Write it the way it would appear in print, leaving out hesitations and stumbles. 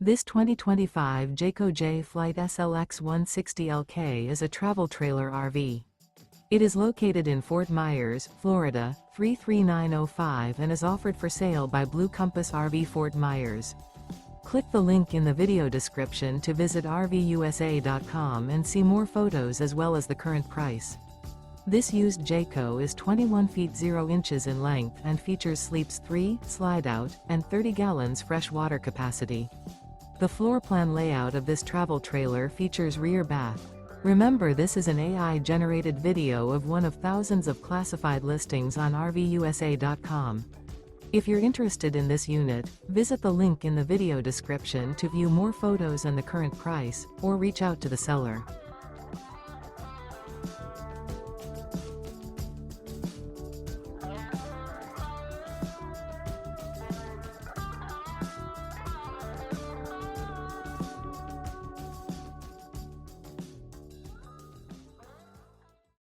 This 2025 Jayco Jay Flight SLX 160LK is a travel trailer RV. It is located in Fort Myers, Florida, 33905 and is offered for sale by Blue Compass RV Fort Myers. Click the link in the video description to visit RVUSA.com and see more photos as well as the current price. This used Jayco is 21 feet 0 inches in length and features sleeps 3, Slideout, and 30 gallons fresh water capacity. The floor plan layout of this travel trailer features rear bath. Remember, this is an AI-generated video of one of thousands of classified listings on RVUSA.com. If you're interested in this unit, visit the link in the video description to view more photos and the current price, or reach out to the seller.